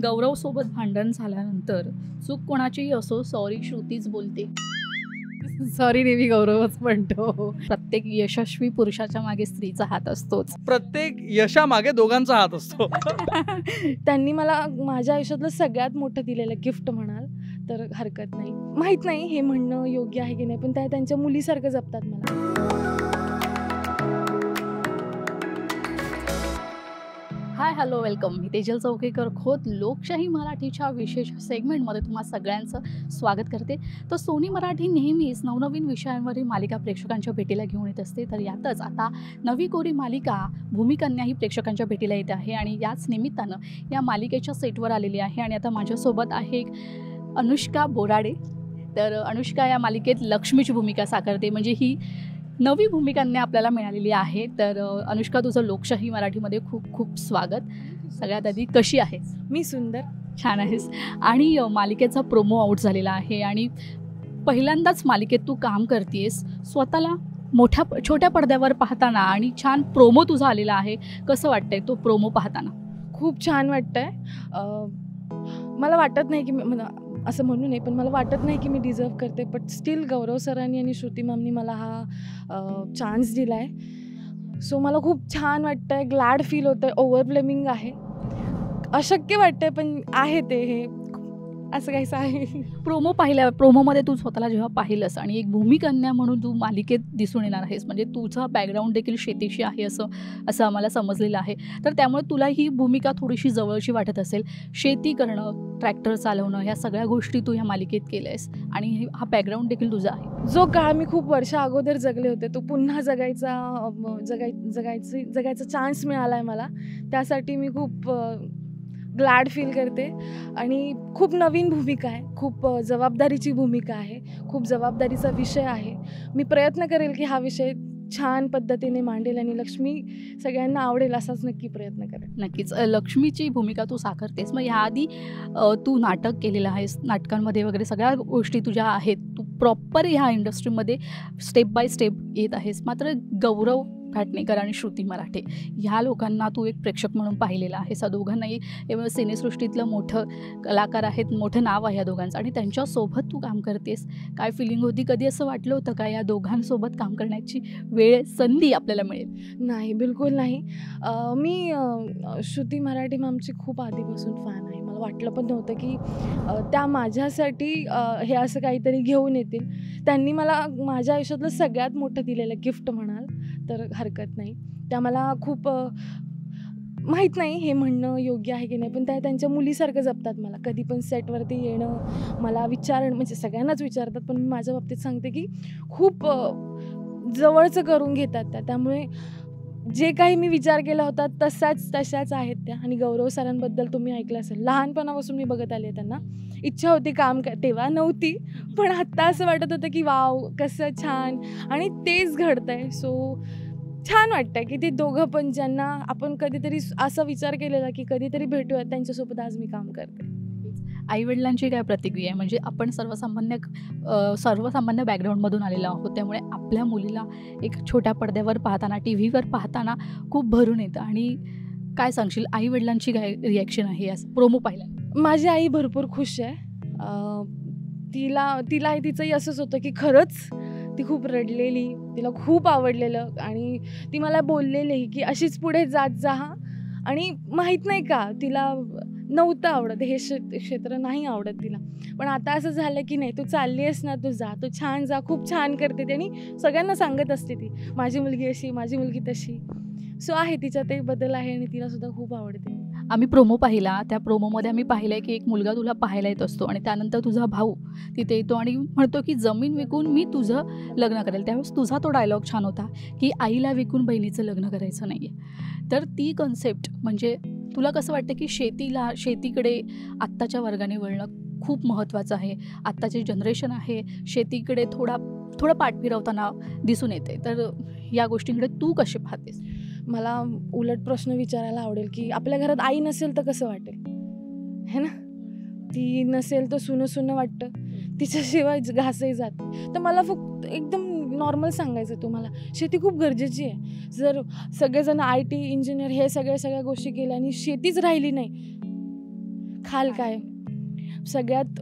गौरव सोबत भांडण झाल्यानंतर चूक कोणाचीही असो सॉरी श्रुतीच बोलते. सॉरी नेहमी गौरवच म्हणतो. प्रत्येक यशस्वी पुरुषाच्या मागे स्त्रीचा हात असतोच. प्रत्येक यशामागे दोघांचा हात असतो. त्यांनी मला माझ्या आयुष्यातलं सगळ्यात मोठं दिलेलं गिफ्ट म्हणाल तर हरकत नाही. माहीत नाही हे म्हणणं योग्य आहे की नाही, पण त्या त्यांच्या मुलीसारखं जपतात मला. Hi hello welcome. मी तेजल चौकेकर खोत लोकशाही मराठीच्या विशेष सेगमेंटमध्ये तुम्हा सगळ्यांचं स्वागत करते. तर सोनी मराठी नेहमीच नवनवीन विषयांवरील मालिका प्रेक्षकांच्या भेटीला घेऊन येत असते. तर यातच आता नवी कोरी मालिका भूमिकन्या ही प्रेक्षकांच्या भेटीला येते आहे आणि याच निमित्तानं या मालिकेच्या सेटवर आलेली आहे. आणि आता माझ्यासोबत आहे अनुष्का बोराडे. तर अनुष्का या मालिकेत लक्ष्मीची भूमिका साकारते, म्हणजे ही नवी भूमिकांनी आपल्याला मिळालेली आहे. तर अनुष्का, तुझं लोकशाही मराठीमध्ये खूप खूप स्वागत. सगळ्यात आधी कशी आहेस? मी सुंदर, छान आहेस. आणि मालिकेचा प्रोमो आउट झालेला आहे आणि पहिल्यांदाच मालिकेत तू काम करतेस. स्वतःला छोट्या पडद्यावर पाहताना आणि छान प्रोमो तुझा आलेला आहे. कसं वाटतंय तो प्रोमो पाहताना? खूप छान वाटतंय. मला वाटत नाही की असं म्हणू नये, पण मला वाटत नाही की मी डिझर्व करते. बट स्टील गौरव सरांनी आणि श्रुती मॅमनी मला हा चान्स दिला आहे. सो मला खूप छान वाटतं आहे, ग्लॅड फील होतं आहे. ओव्हरफ्लेमिंग आहे, अशक्य वाटतं आहे, पण आहे ते हे असं काहीच आहे. प्रोमोमध्ये तू स्वतःला जेव्हा पाहिलंस आणि एक भूमिकन्या म्हणून तू मालिकेत दिसून येणार आहेस, म्हणजे तुझा बॅकग्राऊंड देखील शेतीशी आहे असं आम्हाला समजलेलं आहे. तर त्यामुळे तुला ही भूमिका थोडीशी जवळची वाटत असेल. शेती करणं, ट्रॅक्टर चालवणं, ह्या सगळ्या गोष्टी तू ह्या मालिकेत केल्या आहेस आणि हा बॅकग्राऊंड देखील तुझा आहे. जो काळ मी खूप वर्षा अगोदर जगले होते तो पुन्हा जगायचा चान्स मिळाला आहे मला. त्यासाठी मी खूप ग्लॅड फील करते. आणि खूप नवीन भूमिका आहे, खूप जबाबदारीची भूमिका आहे, खूप जबाबदारीचा विषय आहे. मी प्रयत्न करेल की हा विषय छान पद्धतीने मांडेल आणि लक्ष्मी सगळ्यांना आवडेल असाच नक्की प्रयत्न करेल. नक्कीच. लक्ष्मीची भूमिका तू साकारतेस. मग ह्याआधी तू नाटक केलेलं आहेस, नाटकांमध्ये वगैरे सगळ्या गोष्टी तुझ्या आहेत. तू प्रॉपर ह्या इंडस्ट्रीमध्ये स्टेप बाय स्टेप येत आहेस. मात्र गौरव घाटणेकर आणि श्रुती मराठे ह्या लोकांना तू एक प्रेक्षक म्हणून पाहिलेला आहेस. या दोघांनाही सिनेसृष्टीतलं मोठं कलाकार आहेत, मोठं नाव आहे या दोघांचं, आणि त्यांच्यासोबत तू काम करतेस. काय फिलिंग होती? कधी असं वाटलं होतं का या दोघांसोबत काम करण्याची संधी आपल्याला मिळेल? नाही, बिलकुल नाही. मी श्रुती मराठी मॅमची खूप आधीपासून फॅन आहे. मला वाटलं पण नव्हतं की त्या माझ्यासाठी हे असं काहीतरी घेऊन येतील. त्यांनी मला माझ्या आयुष्यातलं सगळ्यात मोठं दिलेलं गिफ्ट म्हणाल तर हरकत नाही. त्या मला खूप माहीत नाही हे म्हणणं योग्य आहे की नाही, पण त्या त्यांच्या मुलीसारखं जपतात मला. कधी पण सेटवरती येणं, मला विचारणं, म्हणजे सगळ्यांनाच विचारतात, पण मी माझ्या बाबतीत सांगते की खूप जवळचं करून घेतात त्या. त्यामुळे जे काही मी विचार केला होता तशाच आहेत त्या. आणि गौरव सरांबद्दल तुम्ही ऐकलं असेल, लहानपणापासून मी बघत आले त्यांना. इच्छा होती काम तेव्हा नव्हती, पण आत्ता असं वाटत होतं की वाव कसं छान, आणि तेच घडतंय. सो छान वाटतंय की ते दोघं पण, ज्यांना आपण कधीतरी असा विचार केलेला की कधीतरी भेटूया, त्यांच्यासोबत आज मी काम करते. आईवडिलांची काय प्रतिक्रिया आहे? म्हणजे आपण सर्वसामान्य बॅकग्राऊंडमधून आलेलो आहोत, त्यामुळे आपल्या मुलीला एक छोट्या पडद्यावर पाहताना, टी व्हीवर पाहताना खूप भरून येतं. आणि काय सांगशील, आईवडिलांची काय रिॲक्शन आहे या प्रोमो पाहिल्यानंतर? माझी आई भरपूर खुश आहे. तिलाही तिचंही असंच होतं की खरंच ती खूप रडलेली, तिला खूप आवडलेलं, आणि ती मला बोललेली की अशीच पुढे जात जा. आणि माहीत नाही का, तिला नव्हतं आवडत हे क्षेत्र, नाही आवडत तिला. पण आता असं झालं की नाही, तू चालली आहेस ना, तू जा, तू छान जा, खूप छान करते ती. आणि सगळ्यांना सांगत असते ती, माझी मुलगी अशी, माझी मुलगी तशी. सो आहे तिच्यात एक बदल आहे आणि तिला सुद्धा खूप आवडते. आम्ही प्रोमो पाहिला, त्या प्रोमोमध्ये आम्ही पाहिलं आहे की एक मुलगा तुला पाहायला येत असतो आणि त्यानंतर तुझा भाऊ तिथे येतो आणि म्हणतो की जमीन विकून मी तुझं लग्न करेल. त्यावेळेस तुझा तो डायलॉग छान होता की आईला विकून बहिणीचं लग्न करायचं नाही आहे. तर ती कन्सेप्ट, म्हणजे तुला कसं वाटतं की शेतीकडे आत्ताच्या वर्गाने वळणं खूप महत्त्वाचं आहे? आत्ताचे जनरेशन आहे शेतीकडे थोडं पाठ फिरवताना दिसून येते. तर या गोष्टींकडे तू कसे पाहतेस? मला उलट प्रश्न विचारायला आवडेल की आपल्या घरात आई नसेल तर कसं वाटेल, है ना? ती नसेल तर सुनं वाटतं, तिच्याशिवाय घासही जात. तर मला फक्त एकदम नॉर्मल सांगायचं तुम्हाला, शेती खूप गरजेची आहे. जर सगळेजण IT इंजिनियर हे सगळ्या गोष्टी केल्या आणि शेतीच राहिली नाही, खाल काय सगळ्यात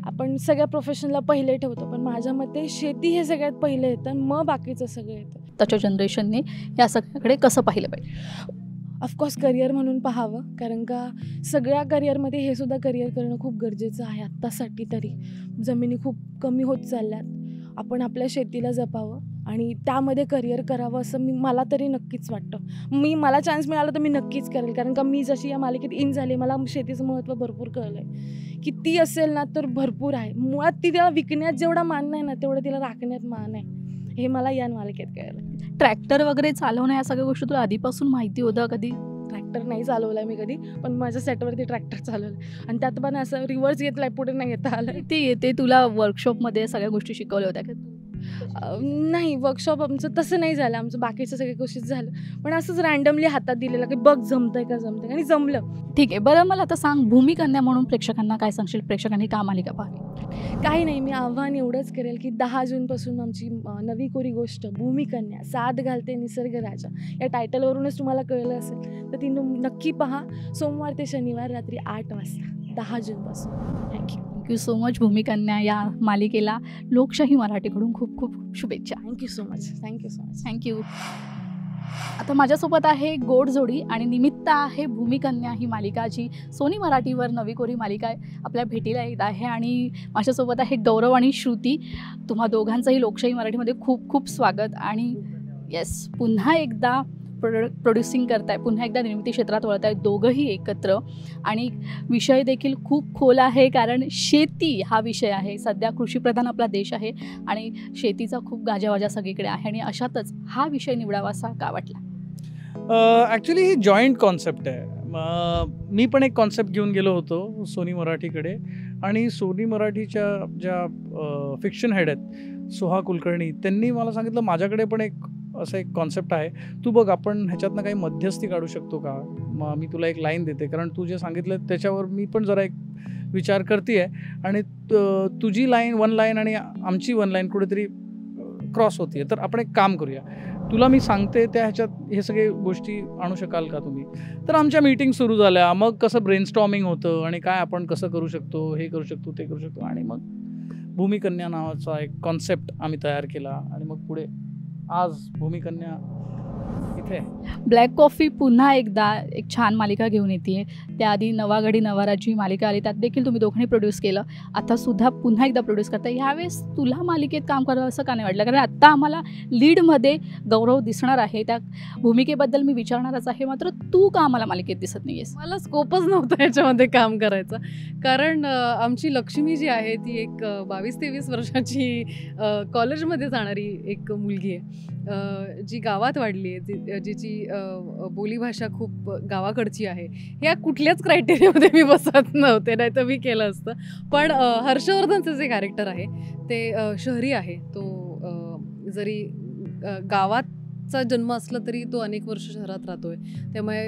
आपण सगळ्या प्रोफेशनला पहिले ठेवतो, पण माझ्या मते शेती हे सगळ्यात पहिले येतं आणि मग बाकीचं सगळं येतं. त्याच्या जनरेशनने या सगळ्याकडे कसं पाहिलं पाहिजे? ऑफकोर्स करिअर म्हणून पाहावं, कारण का सगळ्या करिअरमध्ये हे सुद्धा करिअर करणं खूप गरजेचं आहे. आत्तासाठी तरी जमिनी खूप कमी होत चालल्यात. आपण आपल्या शेतीला जपावं आणि त्यामध्ये करिअर करावं असं मला तरी नक्कीच वाटतं. मला चान्स मिळाला तर मी नक्कीच करेल, कारण का मी जशी या मालिकेत इन झाली मला शेतीचं महत्त्व भरपूर कळलं आहे. किती असेल ना तर भरपूर आहे. मुळात तिला विकण्यात जेवढा मान नाही ना तेवढं तिला राखण्यात मान आहे, हे मला या मालिकेत कळलं. ट्रॅक्टर वगैरे चालवणं या सगळ्या गोष्टी तुला आधीपासून माहिती होतं? कधी ट्रॅक्टर नाही चालवला मी कधी, पण माझ्या सेटवरती ट्रॅक्टर चालवलं आणि त्यात पण असं रिव्हर्स घेतलाय, पुढे नाही येता आलं. ते येते तुला वर्कशॉपमध्ये सगळ्या गोष्टी शिकवल्या होत्या का? नाही, वर्कशॉप आमचं तसं नाही झालं. आमचं बाकीचं सगळ्या गोष्टीच झालं, पण असंच रँडमली हातात दिलेलं की बघ जमतंय का जमतंय, आणि जमलं. ठीक आहे. बरं मला आता सांग, भूमिकन्या म्हणून प्रेक्षकांना काय सांगशील? प्रेक्षकांनी का मालिका पाहावी? काही नाही, मी आव्हान एवढंच करेल की 10 जूनपासून आमची नवी कोरी गोष्ट भूमिकन्या साथ घालते निसर्ग राजा या टायटलवरूनच तुम्हाला कळलं असेल तर ती नक्की पहा. सोमवार ते शनिवार रात्री 8 वाजता 10 जूनपासून. Thank you so much. भूमिकन्या या मालिकेला लोकशाही मराठीकडून खूप खूप शुभेच्छा. Thank you so much. थँक्यू. आता माझ्यासोबत आहे गोड जोडी आणि निमित्त आहे भूमिकन्या ही मालिका, जी सोनी मराठीवर नवी कोरी मालिका आपल्या भेटीला येत आहे. आणि माझ्यासोबत आहे गौरव आणि श्रुती. तुम्हा दोघांचंही लोकशाही मराठीमध्ये खूप खूप स्वागत. आणि येस, पुन्हा एकदा प्रोड्युसिंग करताय, पुन्हा एकदा निर्मिती क्षेत्रात वळत आहे दोघंही एकत्र. आणि विषय देखील खूप खोल आहे, कारण शेती हा विषय आहे. सध्या कृषीप्रधान आपला देश आहे आणि शेतीचा खूप गाजावाजा सगळीकडे आहे. आणि अशातच हा विषय निवडावासा का वाटला? ॲक्च्युली ही जॉईंट कॉन्सेप्ट आहे. मी पण एक कॉन्सेप्ट घेऊन गेलो होतो सोनी मराठीकडे, आणि सोनी मराठीच्या ज्या फिक्शन हेड आहेत सुहा कुलकर्णी, त्यांनी मला सांगितलं माझ्याकडे पण एक असं एक कॉन्सेप्ट आहे, तू बघ आपण ह्याच्यातनं काही मध्यस्थी काढू शकतो का? मग मी तुला एक लाईन देते, कारण तू जे सांगितलं त्याच्यावर मी पण जरा एक विचार करते आहे, आणि तुझी लाईन 1 लाईन आणि आमची 1 लाईन कुठेतरी क्रॉस होती आहे, तर आपण एक काम करूया, तुला मी सांगते त्या ह्याच्यात हे सगळे गोष्टी आणू शकाल का तुम्ही? तर आमच्या मीटिंग सुरू झाल्या. मग कसं ब्रेनस्टॉर्मिंग होतं आणि काय आपण कसं करू शकतो, हे करू शकतो, ते करू शकतो, आणि मग भूमिकन्या नावाचा एक कॉन्सेप्ट आम्ही तयार केला. आणि मग पुढे आज भूमिकन्या इथे. ब्लॅक कॉफी पुन्हा एकदा एक छान मालिका घेऊन येते. त्याआधी नवागडी नवाराची मालिका आली, त्यात देखील तुम्ही दोघांनी प्रोड्यूस केलं. आता सुद्धा पुन्हा एकदा प्रोड्यूस करताय. ह्यावेळेस तुला मालिकेत काम करावं असं का नाही वाटलं? कारण आत्ता आम्हाला लीडमध्ये गौरव दिसणार आहे, त्या भूमिकेबद्दल मी विचारणारच आहे, मात्र तू का आम्हाला मालिकेत दिसत नाही आहेस? मला स्कोपच नव्हता याच्यामध्ये काम करायचं, कारण आमची लक्ष्मी जी आहे ती एक 22-23 वर्षाची कॉलेजमध्ये जाणारी एक मुलगी आहे, जी गावात वाढली आहे, जिची बोलीभाषा खूप गावाकडची आहे. ह्या कुठल्याच क्रायटेरियामध्ये मी बसत नव्हते, नाही तर मी केलं असतं. पण हर्षवर्धनचं जे कॅरेक्टर आहे ते शहरी आहे. तो जरी गावाचा जन्म असला तरी तो अनेक वर्ष शहरात राहतोय, त्यामुळे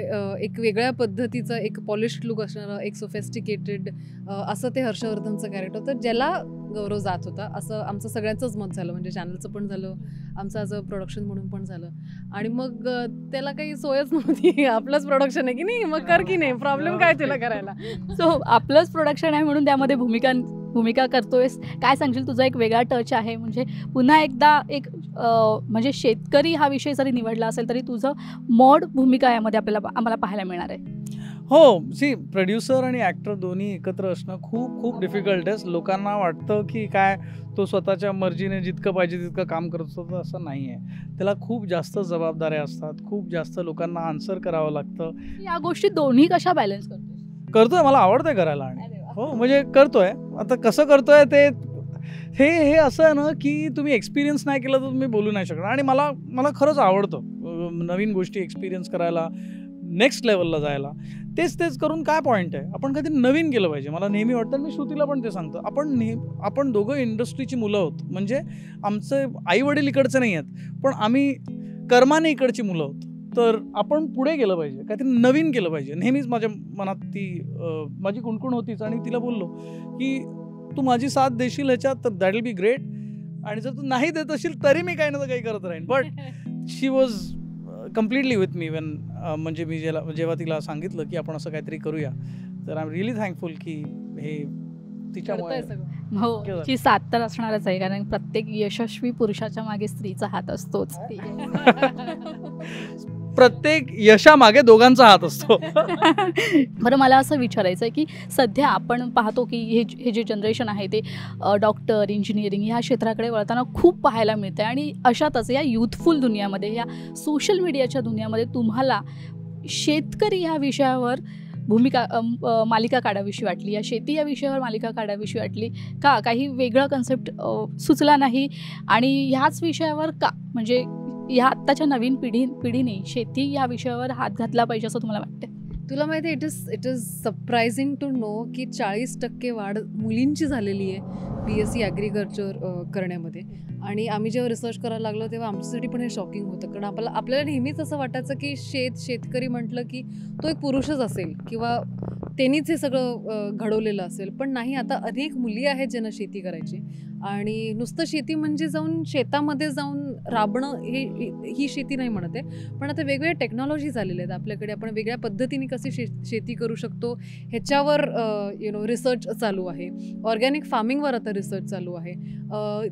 एक वेगळ्या पद्धतीचं एक पॉलिश्ड लुक असणारं, एक सोफेस्टिकेटेड असं ते हर्षवर्धनचं कॅरेक्टर होतं, ज्याला गौरव जात होता असं आमचं सगळ्यांचंच मत झालं. म्हणजे चॅनलचं पण झालं, आमचं आज प्रोडक्शन म्हणून पण झालं. आणि मग त्याला काही सोयच नव्हती, आपलंच प्रोडक्शन आहे की नाही, मग कर की नाही, प्रॉब्लेम काय तुला करायला. सो आपलंच प्रोडक्शन आहे म्हणून त्यामध्ये भूमिका करतोयस. काय सांगशील? तुझा एक वेगळा टच आहे. म्हणजे पुन्हा एकदा एक म्हणजे शेतकरी हा विषय जरी निवडला असेल तरी तुझं मॉड भूमिका यामध्ये आम्हाला पाहायला मिळणार आहे. हो, सी प्रोड्युसर आणि ॲक्टर दोन्ही एकत्र असणं खूप खूप डिफिकल्ट आहे. लोकांना वाटतं की काय तो स्वतःच्या मर्जीने जितकं पाहिजे तितकं काम करत असतो, तर असं नाही आहे. त्याला खूप जास्त जबाबदाऱ्या असतात, खूप जास्त लोकांना आन्सर करावं लागतं. या गोष्टी दोन्ही कशा बॅलन्स करतोय, मला आवडतंय करायला. आणि हो म्हणजे करतोय. आता कसं करतोय ते हे असं आहे ना की तुम्ही एक्सपिरियन्स नाही केलं तर तुम्ही बोलू नाही शकणार. आणि मला खरंच आवडतं नवीन गोष्टी एक्सपिरियन्स करायला, नेक्स्ट लेवलला जायला. तेच करून काय पॉईंट आहे? आपण कधी नवीन केलं पाहिजे. मला नेहमी वाटतं, मी श्रुतीला पण ते सांगतो, आपण दोघं इंडस्ट्रीची मुलं आहोत. म्हणजे आमचे आई वडील इकडचे नाही आहेत, पण आम्ही कर्माने इकडची मुलं आहोत. तर आपण पुढे गेलं पाहिजे, काहीतरी नवीन केलं पाहिजे. नेहमीच माझ्या मनात ती माझी कुणकुण होतीच. आणि तिला बोललो की तू माझी साथ देशील ह्याच्यात तर दॅट विल बी ग्रेट, आणि जर तू नाही देत असेल तरी मी काही ना काही करत राहीन. But she was completely with me when म्हणजे मी जेव्हा तिला सांगितलं की आपण असं काहीतरी करूया, तर आय एम रिअली थँकफुल की हे तिच्यामुळे करताय सगळं. हो केलं. ची साथ तर असणारच आहे, कारण प्रत्येक यशस्वी पुरुषाच्या मागे स्त्रीचा हात असतोच. प्रत्येक यशामागे दोघांचा हात असतो. बरं, मला असं विचारायचं आहे की सध्या आपण पाहतो की हे जे जनरेशन आहे ते डॉक्टर, इंजिनिअरिंग ह्या क्षेत्राकडे वळताना खूप पाहायला मिळतं आणि अशातच या युथफुल दुनियामध्ये, या सोशल मीडियाच्या दुनियामध्ये तुम्हाला शेतकरी ह्या विषयावर मालिका काढावीशी वाटली, या शेती या विषयावर मालिका काढावीशी वाटली का? काही वेगळा कन्सेप्ट सुचला नाही आणि ह्याच विषयावर का, म्हणजे ह्या आत्ताच्या नवीन पिढीने शेती या विषयावर हात घातला पाहिजे असं तुम्हाला वाटतं? तुला माहिती आहे, it is surprising to know की 40% वाढ मुलींची झालेली आहे BSc ॲग्रिकल्चर करण्यामध्ये. आणि आम्ही जेव्हा रिसर्च करायला लागलो तेव्हा आमच्यासाठी पण हे शॉकिंग होतं, कारण आपल्याला नेहमीच असं वाटायचं की शेतकरी म्हटलं की तो एक पुरुषच असेल किंवा त्यांनीच हे सगळं घडवलेलं असेल. पण नाही, आता अनेक मुली आहेत ज्यांना शेती करायची. आणि नुसतं शेती म्हणजे जाऊन शेतामध्ये जाऊन राबणं ही शेती नाही म्हणत आहे, पण आता वेगवेगळ्या टेक्नॉलॉजीज आलेल्या आहेत आपल्याकडे. आपण वेगळ्या पद्धतीने कशी शेती करू शकतो ह्याच्यावर रिसर्च चालू आहे. ऑर्गॅनिक फार्मिंगवर आता रिसर्च चालू आहे.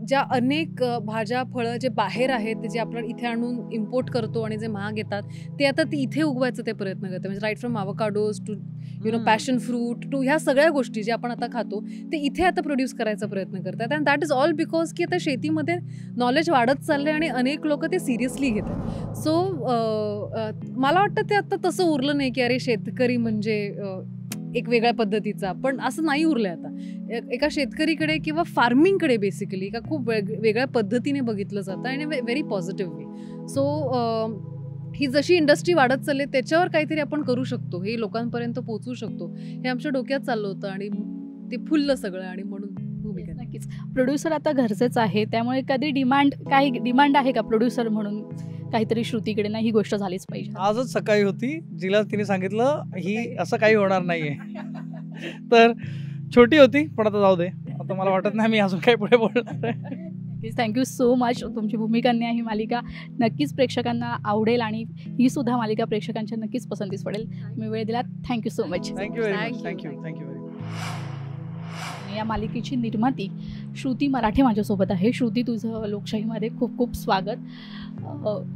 ज्या अनेक भाज्या फळं जे बाहेर आहेत, जे आपण इथे आणून इम्पोर्ट करतो आणि जे महाग येतात, ते आता इथे उगवायचं ते प्रयत्न करतात. म्हणजे right from avocados to passion fruit to ह्या सगळ्या गोष्टी जे आपण आता खातो ते इथे आता प्रोड्यूस करायचा प्रयत्न करतात. And that is all because की आता शेतीमध्ये नॉलेज वाढत चाललं आहे आणि अनेक लोक ते सिरियसली घेतात. सो मला वाटतं ते आता तसं उरलं नाही की अरे शेतकरी म्हणजे एक वेगळ्या पद्धतीचा, पण असं नाही उरलं आहे आता. एका शेतकरीकडे किंवा फार्मिंगकडे बेसिकली एका खूप वेगळ्या पद्धतीने बघितलं जातं आणि व्हेरी पॉझिटिव्ह वे. सो ही जशी इंडस्ट्री वाढत चालली त्याच्यावर काहीतरी आपण करू शकतो, हे लोकांपर्यंत पोहोचू शकतो, हे आमच्या डोक्यात चाललं होतं आणि ते फुललं सगळं. आणि म्हणून नक्कीच प्रोड्युसर आता घरचेच आहे, त्यामुळे कधी डिमांड आहे का प्रोड्युसर म्हणून काहीतरी श्रुतीकडे ना ही गोष्ट झालीच पाहिजे? आजच सकाळी होती, जिला तिने सांगितलं ही असं काही होणार नाहीये. तर छोटी होती, पण आता जाऊ दे, आता मला वाटत नाही मी अजून काही पुढे बोलणार आहे. Thank you so much. तुमची भूमिका न्याय ही मालिका नक्कीच प्रेक्षकांना आवडेल आणि ही सुद्धा मालिका प्रेक्षकांच्या नक्कीच पसंतीस पडेल. तुम्ही वेळ दिलात, thank you so much. Thank you very much. Thank you very much. या मालिकेची निर्माती श्रुती मराठे माझ्यासोबत आहे. श्रुती, तुझं लोकशाहीमध्ये खूप खूप स्वागत.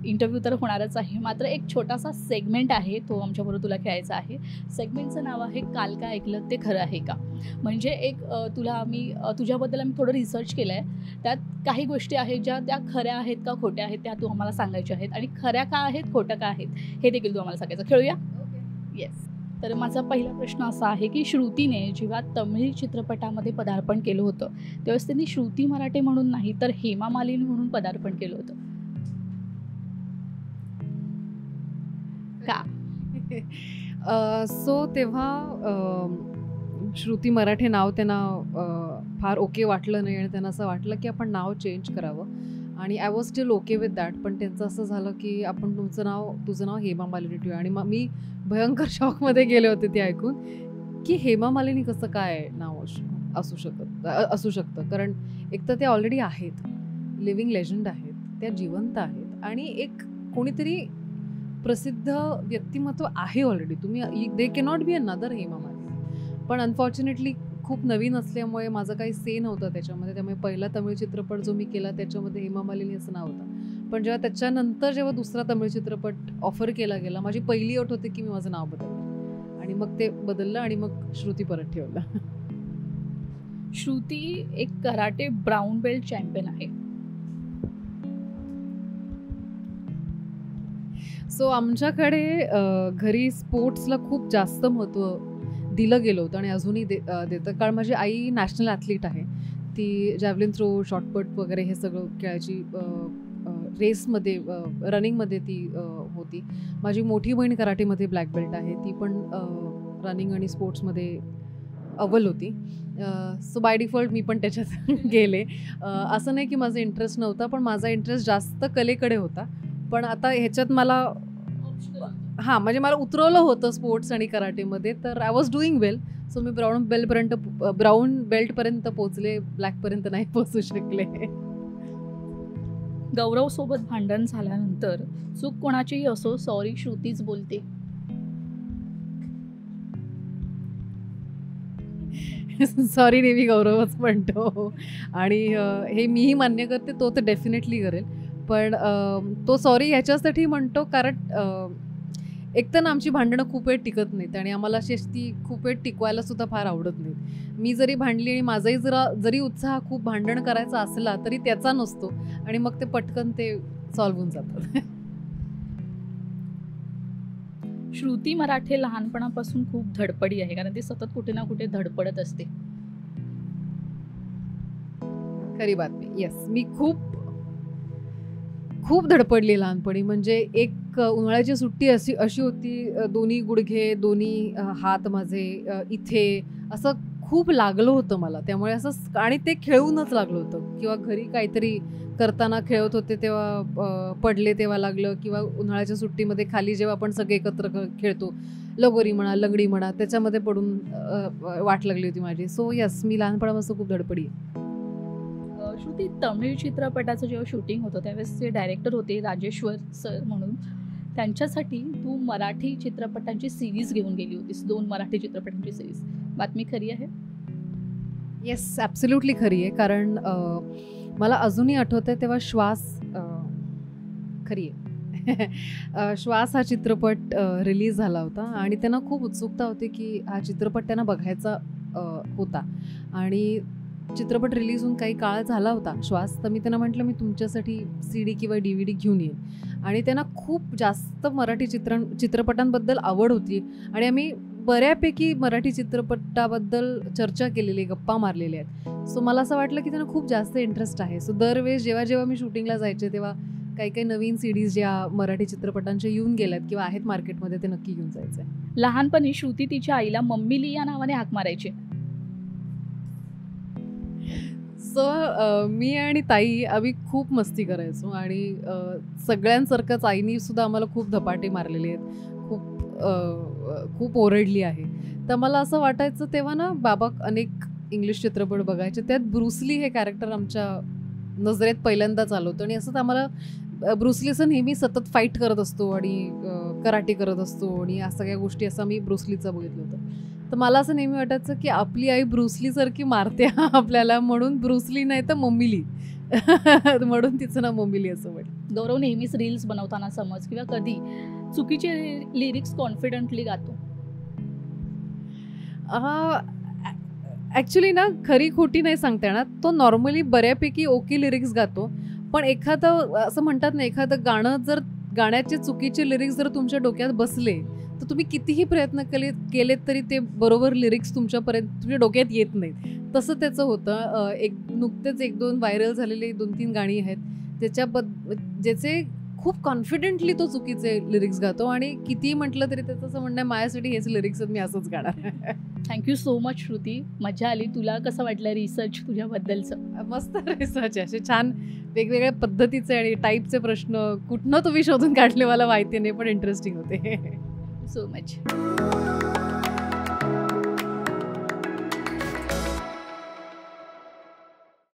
इंटरव्ह्यू तर होणारच आहे, मात्र एक छोटासा सेगमेंट आहे तो आमच्याबरोबर तुला खेळायचा आहे. सेगमेंटचं नाव आहे काल का ऐकलं ते खरं आहे का. म्हणजे एक तुझ्याबद्दल आम्ही थोडं रिसर्च केलं आहे, त्यात काही गोष्टी आहेत ज्या त्या खऱ्या आहेत का खोट्या आहेत त्या तू आम्हाला सांगायच्या आहेत, आणि खऱ्या का आहेत खोट्या का आहेत हे देखील तू आम्हाला सांगायचं. खेळूया? येस. तर माझा पहिला प्रश्न असा आहे की श्रुतीने जेव्हा तमिळ चित्रपटामध्ये पदार्पण केलं होतं तेव्हाच त्यांनी श्रुती मराठे म्हणून नाही तर हेमा मालिनी म्हणून पदार्पण केलं होतं का? सो तेव्हा श्रुती मराठे नाव त्यांना फार ओके वाटलं नाही आणि त्यांना असं वाटलं की आपण नाव चेंज करावं. आणि I was steel okay with that. पण त्यांचं असं झालं की आपण तुझं नाव हेमा मालिनी ठेवूया. आणि मग मी भयंकर शॉकमध्ये गेले होते ते ऐकून की हेमा मालिनी कसं काय नाव असू शकतं. कारण एक तर ते ऑलरेडी आहेत, लिव्हिंग लेजंड आहेत, त्या जिवंत आहेत आणि एक कोणीतरी प्रसिद्ध व्यक्तिमत्व आहे ऑलरेडी. तुम्ही दे cannot be another Hema Malini. पण अनफॉर्च्युनेटली खूप नवीन असल्यामुळे माझं काही से नव्हतं त्याच्यामध्ये. त्यामुळे पहिला तमिळ चित्रपट जो मी केला त्याच्यामध्ये हेमा मालिनी असं नाव होतं. पण जेव्हा त्याच्यानंतर जेव्हा दुसरा तमिळ चित्रपट ऑफर केला गेला, माझी पहिली अट होती की मी माझं नाव बदललं आणि मग ते बदललं आणि मग श्रुती परत ठेवलं. श्रुती एक कराटे ब्राऊन बेल्ट चॅम्पियन आहे. सो आमच्याकडे घरी स्पोर्ट्सला खूप जास्त महत्त्व दिलं गेलं होतं आणि अजूनही देतं. कारण माझी आई नॅशनल ॲथलीट आहे. ती जॅव्हलिन थ्रो, शॉर्टपट वगैरे हे सगळं खेळायची. रेसमध्ये रनिंगमध्ये ती होती. माझी मोठी बहीण कराटेमध्ये ब्लॅक बेल्ट आहे, ती पण रनिंग आणि स्पोर्ट्समध्ये अव्वल होती. सो बाय डिफॉल्ट मी पण त्याच्यात गेले. असं नाही की माझा इंटरेस्ट नव्हता, पण माझा इंटरेस्ट जास्त कलेकडे होता. पण आता ह्याच्यात मला म्हणजे मला उतरवलं होतं स्पोर्ट्स आणि कराटेमध्ये, तर I was doing well. So मी ब्राऊन बेल्टपर्यंत पोचले, ब्लॅकपर्यंत नाही पोचू शकले. गौरवसोबत भांडण झाल्यानंतर चूक कोणाचीही असो, सॉरी श्रुतीच बोलते. सॉरी नेहमी गौरवच म्हणतो आणि हे मीही मान्य करते, तो तर डेफिनेटली करेल. पण तो सॉरी ह्याच्यासाठी म्हणतो कारण एक तर ना आमची भांडणं खूप वेळ टिकत नाहीत आणि आम्हाला अशी ती खूप वेळ टिकवायला सुद्धा फार आवडत नाहीत. मी जरी भांडली आणि माझाही जरी उत्साह खूप भांडण करायचा असला तरी त्याचा नसतो आणि मग ते पटकन ते सॉल्व्ह होऊन जातात. श्रुती मराठे लहानपणापासून खूप धडपडी आहे, कारण ती सतत कुठे ना कुठे धडपडत असते. खरी बातमी. येस, मी खूप खूप धडपडली लहानपणी. म्हणजे एक उन्हाळ्याची सुट्टी अशी होती, दोन्ही गुडघे, दोन्ही हात माझे इथे असं खूप लागलं होतं मला. त्यामुळे असं आणि ते खेळूनच लागलं होतं किंवा घरी काहीतरी करताना खेळत होते तेव्हा पडले तेव्हा लागलं, किंवा उन्हाळ्याच्या सुट्टीमध्ये खाली जेव्हा आपण सगळे एकत्र खेळतो, लगोरी म्हणा, लंगडी म्हणा, त्याच्यामध्ये पडून वाट लागली होती माझी. सो यस, मी लहानपणापासून खूप धडपडी आहे. श्रुती, तमिळ चित्रपटाचं जेव्हा शूटिंग होतं त्यावेळेस जे डायरेक्टर होते राजेश्वर सर म्हणून, त्यांच्यासाठी तू मराठी चित्रपटांची सिरीज घेऊन गेली होतीस, 2 मराठी चित्रपटांची सिरीज. बातमी खरी आहे? येस, ॲब्सोल्युटली खरी आहे. कारण मला अजूनही आठवतं आहे तेव्हा श्वास खरी आहे. श्वास हा चित्रपट रिलीज झाला होता आणि त्यांना खूप उत्सुकता होती की हा चित्रपट त्यांना बघायचा होता. आणि चित्रपट रिलीज होऊन काही काळ झाला होता श्वास, तर मी त्यांना म्हटलं मी तुमच्यासाठी CD किंवा DVD घेऊन येईन. आणि त्यांना खूप जास्त मराठी चित्रपटांबद्दल आवड होती आणि आम्ही बऱ्यापैकी मराठी चित्रपटाबद्दल चर्चा केलेली, गप्पा मारलेल्या आहेत. सो मला असं वाटलं की त्यांना खूप जास्त इंटरेस्ट आहे. सो दरवेळेस जेव्हा मी शूटिंगला जायचे तेव्हा काही नवीन CDs ज्या मराठी चित्रपटांच्या येऊन गेल्यात किंवा आहेत मार्केटमध्ये ते नक्की घेऊन जायचे. लहानपणी श्रुती तिच्या आईला मम्मीली या नावाने हाक मारायची. सो मी आणि ताई आम्ही खूप मस्ती करायचो आणि सगळ्यांसारखंच आईनी सुद्धा आम्हाला खूप धपाटे मारलेले आहेत, खूप ओरडली आहे. तर मला असं वाटायचं तेव्हा ना बाबा अनेक इंग्लिश चित्रपट बघायचे, त्यात ब्रुसली हे कॅरेक्टर आमच्या नजरेत पहिल्यांदाच आलं होतं. आणि असंच आम्हाला ब्रुसलीचं नेहमी सतत फाईट करत असतो आणि कराटे करत असतो आणि या सगळ्या गोष्टी असं मी ब्रुसलीचं बघितलं होतं. तर मला असं नेहमी वाटायचं की आपली आई ब्रुसलीसारखी मारते आपल्याला, म्हणून ब्रुसली नाही तर मम्मीली म्हणून तिचं नाव मम्मीली असं म्हटलं. गौरव नेहमीच रील्स बनवताना समज किंवा कधी चुकीचे लिरिक्स कॉन्फिडंटली गातो. ॲक्च्युली ना खरी खोटी नाही सांगता येणार, तो नॉर्मली बऱ्यापैकी ओके लिरिक्स गातो. पण एखादं असं म्हणतात ना, एखादं गाण्याचे चुकीचे लिरिक्स जर तुमच्या डोक्यात बसले तर तुम्ही कितीही प्रयत्न केलेत तरी ते बरोबर लिरिक्स तुमच्या डोक्यात येत नाहीत. तसं त्याचं होतं. नुकतेच 1-2 व्हायरल झालेले 2-3 गाणी आहेत ज्याचे खूप कॉन्फिडेंटली तो चुकीचे लिरिक्स गातो आणि कितीही म्हटलं तरी त्याचं असं म्हणणं आहे माझ्यासाठी हेच लिरिक्स मी असंच गाणार. थँक्यू सो मच श्रुती, मजा आली. तुला कसं वाटलं रिसर्च तुझ्याबद्दलचं? मस्त रिसर्च आहे, असे छान वेगवेगळ्या पद्धतीचे आणि टाईपचे प्रश्न कुठनं तुम्ही शोधून काढले मला माहिती नाही, पण इंटरेस्टिंग होते. So much.